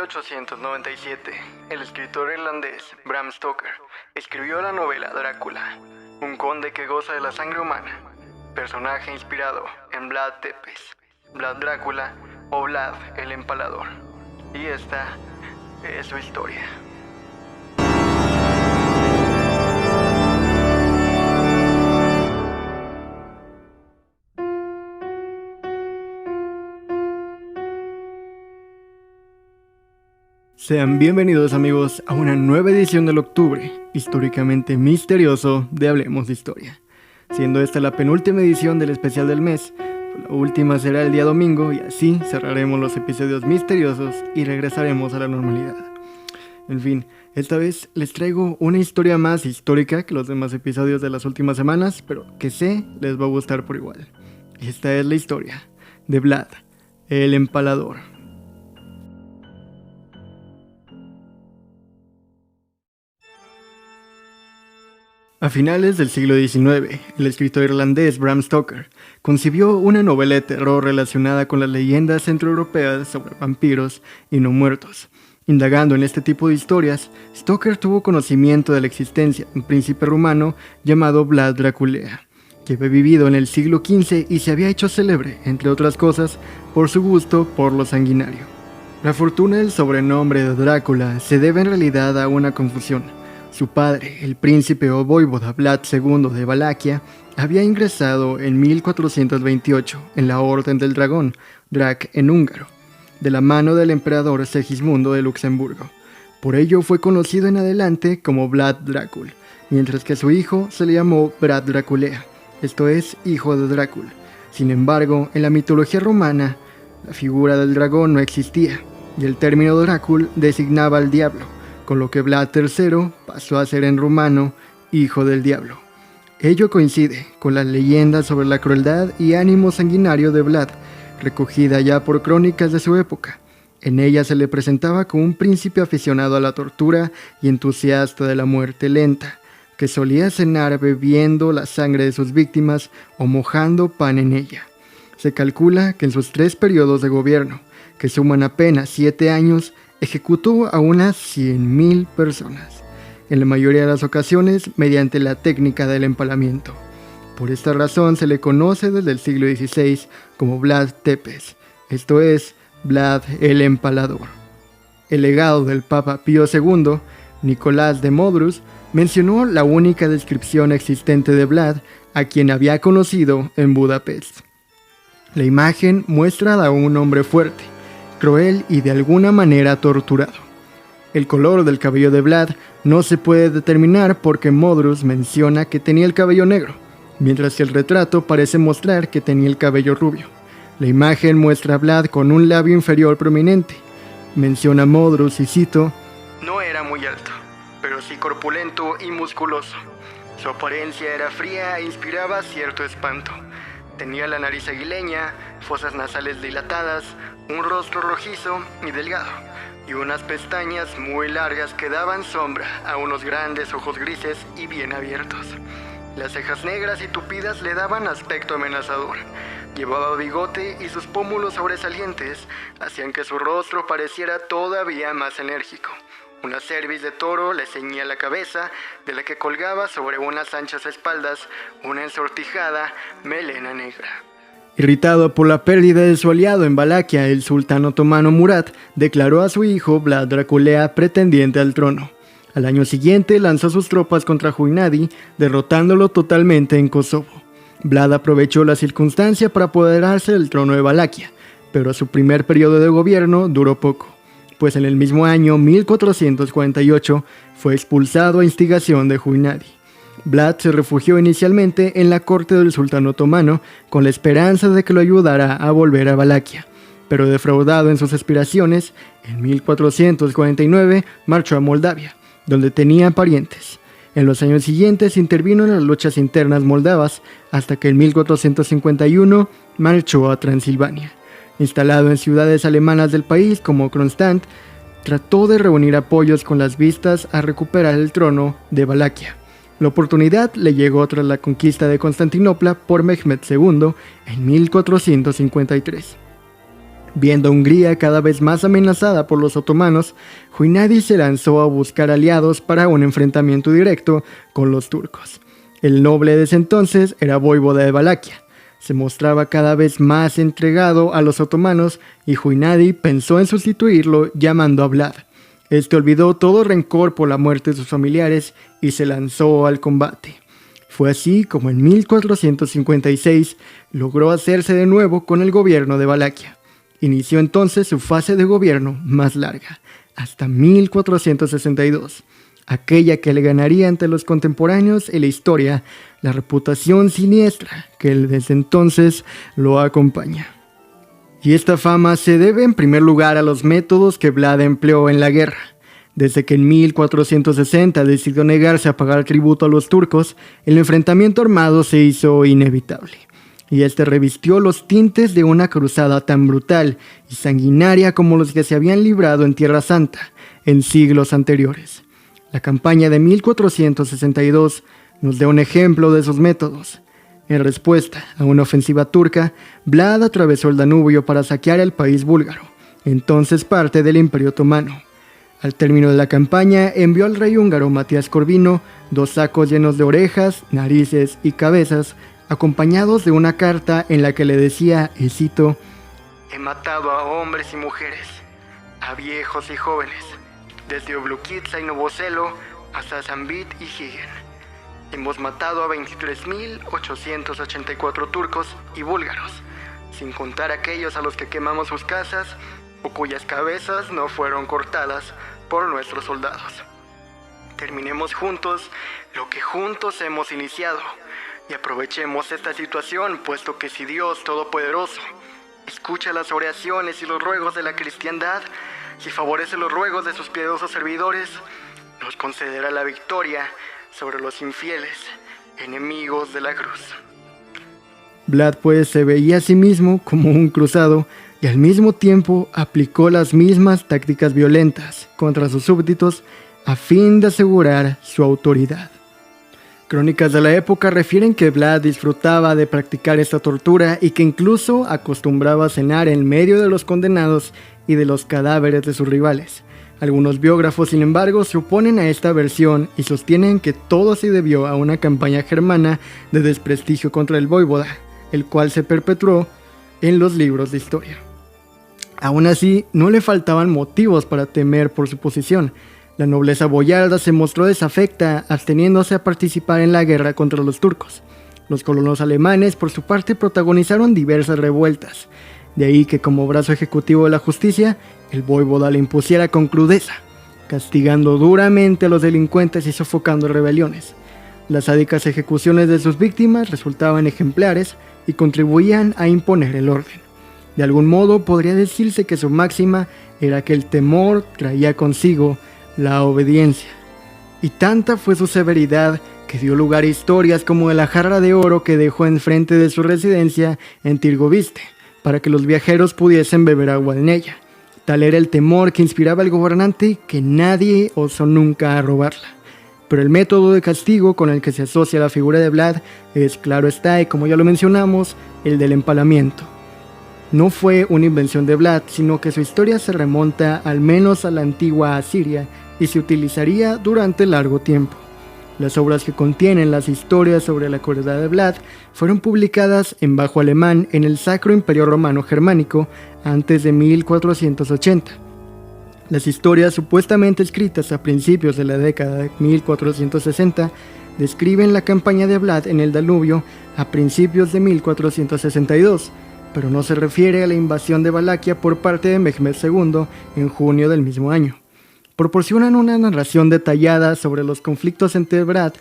1897, el escritor irlandés Bram Stoker escribió la novela Drácula, un conde que goza de la sangre humana, personaje inspirado en Vlad Tepes, Vlad Drácula o Vlad el Empalador. Y esta es su historia. Sean bienvenidos amigos a una nueva edición del octubre, históricamente misterioso de Hablemos de Historia. Siendo esta la penúltima edición del especial del mes, la última será el día domingo y así cerraremos los episodios misteriosos y regresaremos a la normalidad. En fin, esta vez les traigo una historia más histórica que los demás episodios de las últimas semanas, pero que sé les va a gustar por igual. Esta es la historia de Vlad el Empalador. A finales del siglo XIX, el escritor irlandés Bram Stoker concibió una novela de terror relacionada con las leyendas centroeuropeas sobre vampiros y no muertos. Indagando en este tipo de historias, Stoker tuvo conocimiento de la existencia de un príncipe rumano llamado Vlad Draculea, que había vivido en el siglo XV y se había hecho célebre, entre otras cosas, por su gusto por lo sanguinario. La fortuna del sobrenombre de Drácula se debe en realidad a una confusión. Su padre, el príncipe o voivoda Vlad II de Valaquia, había ingresado en 1428 en la Orden del Dragón, Drac en húngaro, de la mano del emperador Segismundo de Luxemburgo. Por ello fue conocido en adelante como Vlad Drácul, mientras que a su hijo se le llamó Vlad Draculea, esto es, hijo de Drácula. Sin embargo, en la mitología romana, la figura del dragón no existía, y el término Drácul designaba al diablo, con lo que Vlad III pasó a ser en rumano hijo del diablo. Ello coincide con las leyendas sobre la crueldad y ánimo sanguinario de Vlad, recogida ya por crónicas de su época. En ella se le presentaba como un príncipe aficionado a la tortura y entusiasta de la muerte lenta, que solía cenar bebiendo la sangre de sus víctimas o mojando pan en ella. Se calcula que en sus 3 periodos de gobierno, que suman apenas 7 años, ejecutó a unas 100.000 personas, en la mayoría de las ocasiones mediante la técnica del empalamiento. Por esta razón se le conoce desde el siglo XVI como Vlad Tepes, esto es, Vlad el Empalador. El legado del Papa Pío II, Nicolás de Modrus, mencionó la única descripción existente de Vlad a quien había conocido en Budapest. La imagen muestra a un hombre fuerte, cruel y de alguna manera torturado. El color del cabello de Vlad no se puede determinar porque Modrus menciona que tenía el cabello negro, mientras que el retrato parece mostrar que tenía el cabello rubio. La imagen muestra a Vlad con un labio inferior prominente. Menciona Modrus y cito: "No era muy alto, pero sí corpulento y musculoso. Su apariencia era fría e inspiraba cierto espanto. Tenía la nariz aguileña, fosas nasales dilatadas, un rostro rojizo y delgado, y unas pestañas muy largas que daban sombra a unos grandes ojos grises y bien abiertos. Las cejas negras y tupidas le daban aspecto amenazador. Llevaba bigote y sus pómulos sobresalientes hacían que su rostro pareciera todavía más enérgico. Una cerviz de toro le ceñía la cabeza, de la que colgaba sobre unas anchas espaldas una ensortijada melena negra". Irritado por la pérdida de su aliado en Valaquia, el sultán otomano Murat declaró a su hijo Vlad Draculea pretendiente al trono. Al año siguiente lanzó sus tropas contra Huinadi, derrotándolo totalmente en Kosovo. Vlad aprovechó la circunstancia para apoderarse del trono de Valaquia, pero su primer periodo de gobierno duró poco, pues en el mismo año 1448 fue expulsado a instigación de Huinadi. Vlad se refugió inicialmente en la corte del sultán otomano con la esperanza de que lo ayudara a volver a Valaquia, pero defraudado en sus aspiraciones, en 1449 marchó a Moldavia, donde tenía parientes. En los años siguientes intervino en las luchas internas moldavas hasta que en 1451 marchó a Transilvania. Instalado en ciudades alemanas del país como Kronstadt, trató de reunir apoyos con las vistas a recuperar el trono de Valaquia. La oportunidad le llegó tras la conquista de Constantinopla por Mehmed II en 1453. Viendo a Hungría cada vez más amenazada por los otomanos, Huinadi se lanzó a buscar aliados para un enfrentamiento directo con los turcos. El noble de ese entonces era voivoda de Valaquia. Se mostraba cada vez más entregado a los otomanos y Huinadi pensó en sustituirlo llamando a Vlad. Este olvidó todo rencor por la muerte de sus familiares y se lanzó al combate. Fue así como en 1456 logró hacerse de nuevo con el gobierno de Valaquia. Inició entonces su fase de gobierno más larga, hasta 1462, aquella que le ganaría ante los contemporáneos en la historia la reputación siniestra que desde entonces lo acompaña. Y esta fama se debe en primer lugar a los métodos que Vlad empleó en la guerra. Desde que en 1460 decidió negarse a pagar tributo a los turcos, el enfrentamiento armado se hizo inevitable. Y este revistió los tintes de una cruzada tan brutal y sanguinaria como los que se habían librado en Tierra Santa en siglos anteriores. La campaña de 1462 nos da un ejemplo de esos métodos. En respuesta a una ofensiva turca, Vlad atravesó el Danubio para saquear el país búlgaro, entonces parte del Imperio Otomano. Al término de la campaña, envió al rey húngaro Matías Corvino 2 sacos llenos de orejas, narices y cabezas, acompañados de una carta en la que le decía, y cito: «He matado a hombres y mujeres, a viejos y jóvenes, desde Oblukitsa y Novoselo hasta Zambit y Higen. Hemos matado a 23.884 turcos y búlgaros, sin contar aquellos a los que quemamos sus casas o cuyas cabezas no fueron cortadas por nuestros soldados. Terminemos juntos lo que juntos hemos iniciado y aprovechemos esta situación, puesto que si Dios Todopoderoso escucha las oraciones y los ruegos de la cristiandad, si favorece los ruegos de sus piadosos servidores, nos concederá la victoria sobre los infieles, enemigos de la cruz». Vlad pues se veía a sí mismo como un cruzado y al mismo tiempo aplicó las mismas tácticas violentas contra sus súbditos a fin de asegurar su autoridad. Crónicas de la época refieren que Vlad disfrutaba de practicar esta tortura y que incluso acostumbraba a cenar en medio de los condenados y de los cadáveres de sus rivales. Algunos biógrafos, sin embargo, se oponen a esta versión y sostienen que todo se debió a una campaña germana de desprestigio contra el voivoda, el cual se perpetuó en los libros de historia. Aún así, no le faltaban motivos para temer por su posición. La nobleza boyarda se mostró desafecta, absteniéndose a participar en la guerra contra los turcos. Los colonos alemanes, por su parte, protagonizaron diversas revueltas. De ahí que, como brazo ejecutivo de la justicia, el voivoda le impusiera con crudeza, castigando duramente a los delincuentes y sofocando rebeliones. Las sádicas ejecuciones de sus víctimas resultaban ejemplares y contribuían a imponer el orden. De algún modo podría decirse que su máxima era que el temor traía consigo la obediencia. Y tanta fue su severidad que dio lugar a historias como de la jarra de oro que dejó enfrente de su residencia en Tirgoviste, para que los viajeros pudiesen beber agua en ella. Tal era el temor que inspiraba al gobernante que nadie osó nunca a robarla. Pero el método de castigo con el que se asocia la figura de Vlad es, claro está, y como ya lo mencionamos, el del empalamiento. No fue una invención de Vlad, sino que su historia se remonta al menos a la antigua Asiria y se utilizaría durante largo tiempo. Las obras que contienen las historias sobre la crueldad de Vlad fueron publicadas en bajo alemán en el Sacro Imperio Romano Germánico antes de 1480. Las historias supuestamente escritas a principios de la década de 1460 describen la campaña de Vlad en el Danubio a principios de 1462, pero no se refiere a la invasión de Valaquia por parte de Mehmed II en junio del mismo año. Proporcionan una narración detallada sobre los conflictos entre Vlad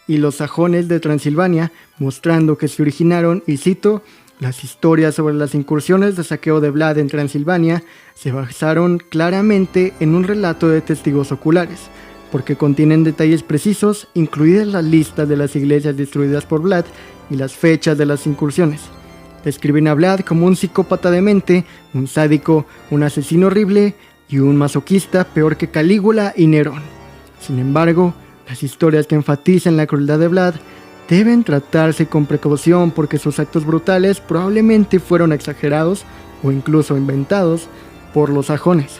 y los sajones de Transilvania, mostrando que se originaron, y cito, las historias sobre las incursiones de saqueo de Vlad en Transilvania se basaron claramente en un relato de testigos oculares, porque contienen detalles precisos, incluidas las listas de las iglesias destruidas por Vlad y las fechas de las incursiones. Describen a Vlad como un psicópata demente, un sádico, un asesino horrible y un masoquista peor que Calígula y Nerón. Sin embargo, las historias que enfatizan la crueldad de Vlad deben tratarse con precaución porque sus actos brutales probablemente fueron exagerados o incluso inventados por los sajones.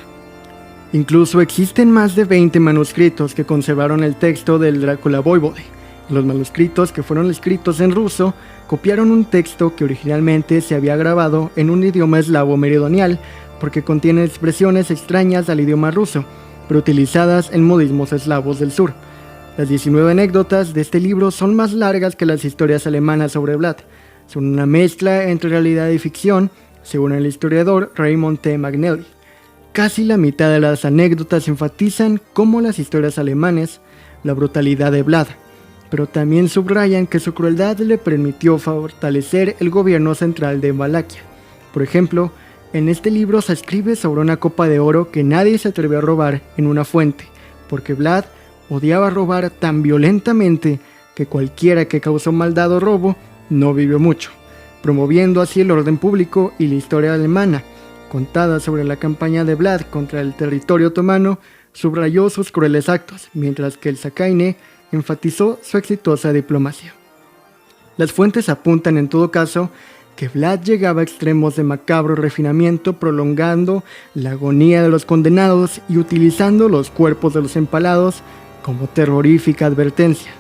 Incluso existen más de 20 manuscritos que conservaron el texto del Drácula Voivode. Los manuscritos, que fueron escritos en ruso, copiaron un texto que originalmente se había grabado en un idioma eslavo meridional porque contiene expresiones extrañas al idioma ruso, pero utilizadas en modismos eslavos del sur. Las 19 anécdotas de este libro son más largas que las historias alemanas sobre Vlad. Son una mezcla entre realidad y ficción, según el historiador Raymond T. McNally. Casi la mitad de las anécdotas enfatizan, como las historias alemanes, la brutalidad de Vlad, pero también subrayan que su crueldad le permitió fortalecer el gobierno central de Valaquia. Por ejemplo, en este libro se escribe sobre una copa de oro que nadie se atrevió a robar en una fuente, porque Vlad odiaba robar tan violentamente que cualquiera que causó maldad o robo no vivió mucho, promoviendo así el orden público y la historia alemana, contada sobre la campaña de Vlad contra el territorio otomano, subrayó sus crueles actos, mientras que el Sakaine enfatizó su exitosa diplomacia. Las fuentes apuntan en todo caso que Vlad llegaba a extremos de macabro refinamiento, prolongando la agonía de los condenados y utilizando los cuerpos de los empalados como terrorífica advertencia.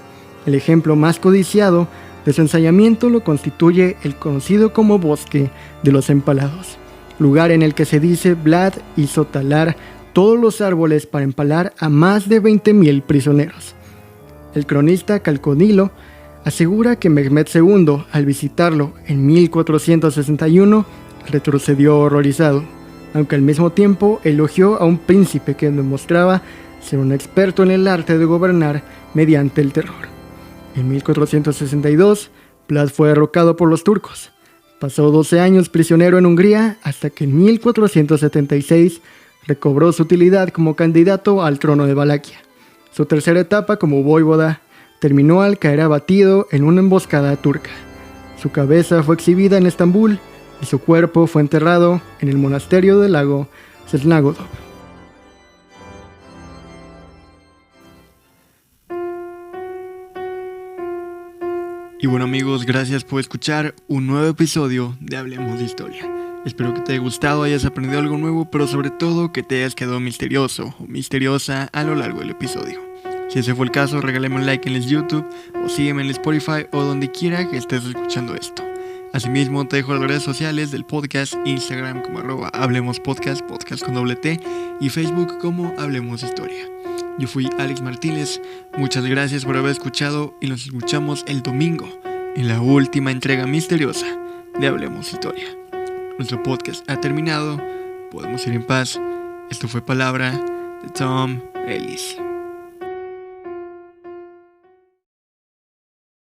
El ejemplo más codiciado de su ensayamiento lo constituye el conocido como Bosque de los Empalados, lugar en el que se dice Vlad hizo talar todos los árboles para empalar a más de 20,000 prisioneros. El cronista Calconilo asegura que Mehmed II, al visitarlo en 1461, retrocedió horrorizado, aunque al mismo tiempo elogió a un príncipe que demostraba ser un experto en el arte de gobernar mediante el terror. En 1462, Vlad fue derrocado por los turcos. Pasó 12 años prisionero en Hungría hasta que en 1476 recobró su utilidad como candidato al trono de Valaquia. Su tercera etapa como voivoda terminó al caer abatido en una emboscada turca. Su cabeza fue exhibida en Estambul y su cuerpo fue enterrado en el monasterio del lago Sesnagodov. Y bueno amigos, gracias por escuchar un nuevo episodio de Hablemos de Historia. Espero que te haya gustado, hayas aprendido algo nuevo, pero sobre todo que te hayas quedado misterioso o misteriosa a lo largo del episodio. Si ese fue el caso, regálame un like en el YouTube o sígueme en el Spotify o donde quiera que estés escuchando esto. Asimismo, te dejo las redes sociales del podcast, Instagram como @HablemosPodcast, podcast con doble T, y Facebook como Hablemos Historia. Yo fui Alex Martínez, muchas gracias por haber escuchado y nos escuchamos el domingo en la última entrega misteriosa de Hablemos Historia. Nuestro podcast ha terminado, podemos ir en paz. Esto fue palabra de Tom Ellis.